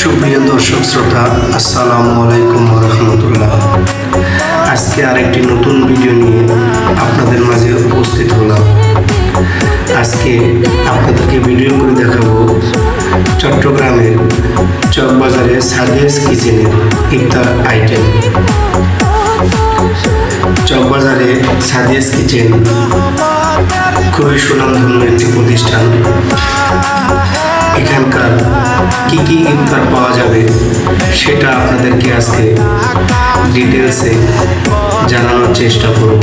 সুপ্রিয় দর্শক শ্রোতা, আসসালামু আলাইকুম ওয়া রাহমাতুল্লাহ। আজকে আরেকটি নতুন ভিডিও নিয়ে আপনাদের মাঝে উপস্থিত হলাম। আজকে আপনাদেরকে ভিডিও করে দেখাবো চট্টগ্রামের চকবাজারের সাদিয়াস কিচেনের ইফতার আইটেম। চকবাজারে সাদিয়াস কিচেন খুবই সুনামধন্য একটি প্রতিষ্ঠান। এখানকার কি কি ইফতার পাওয়া যাবে সেটা আপনাদেরকে আজকে ডিটেলসে জানানোর চেষ্টা করব।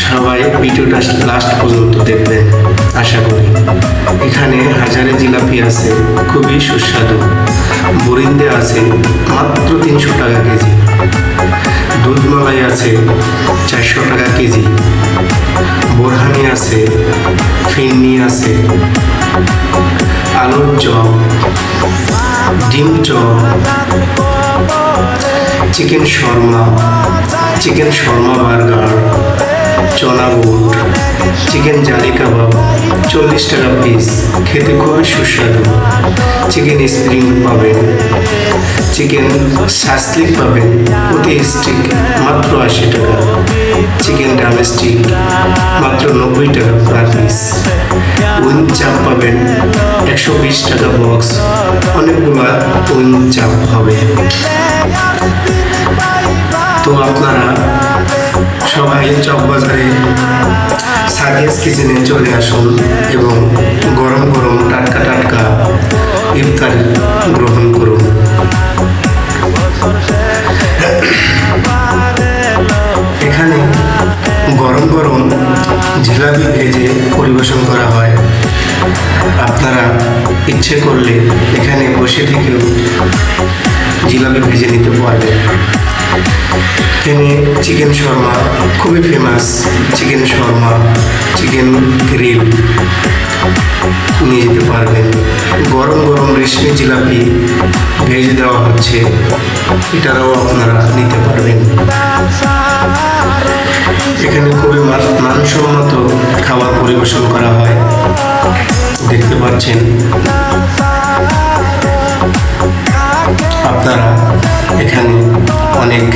সবাই ভিডিওটা লাস্ট পর্যন্ত দেখবেন আশা করি। এখানে হাজারে জিলাপি আছে, খুবই সুস্বাদু। বরিন্দে আছে মাত্র 300 টাকা কেজি। দুধ মালাই আছে 400 টাকা কেজি। বোরহানি আছে, ফিরনি আছে, আলুর চপ, ডিম চপ, চিকেন শর্মা বার্গার, চনা বুট, চিকেন জালি কাবাব 40 টাকা পিস, খেতে খুবই সুস্বাদু। চিকেন স্প্রিং পাবেন, চিকেন সাসলিক পাবেন প্রতি স্টিক মাত্র 80 টাকা। চিকেন ড্রামস্টিক মাত্র 90 টাকা পার পিস। উইং চাপ পাবেন 120 টাকা বক্স, অনেকগুলা উইং চাপ হবে। তো আপনারা সবাই চকবাজারে সাদিয়াস কিচেনে চলে আসুন এবং গরম গরম টাটকা ইফতার গ্রহণ করুন। এখানে গরম গরম জিলাপি ভেজে পরিবেশন করা হয়। আপনারা ইচ্ছে করলে এখানে বসে থেকেও জিলাপি ভেজে নিতে পারবেন। এখানে চিকেন শর্মা খুবই famous. Chicken Sharma, chicken grill নিয়ে যেতে পারবেন। গরম গরম রেশমি জিলাপি ভেজে দেওয়া হচ্ছে, এটাও আপনারা নিতে পারবেন। এখানে খুবই মানসম্মত খাবার পরিবেশন করা হয়, দেখতে পাচ্ছেন। আপনারা এখানে অনেক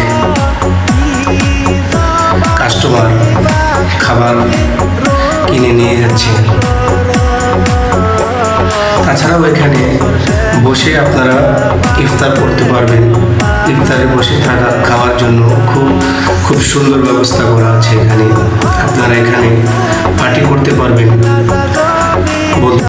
কাস্টমার খাবার কিনে নিয়ে যাচ্ছে। তাছাড়াও এখানে বসে আপনারা ইফতার করতে পারবেন। ইফতারে বসে থাকা খাওয়ার জন্য খুব সুন্দর ব্যবস্থা করা আছে এখানে। আপনারা এখানে পার্টি করতে পারবেন,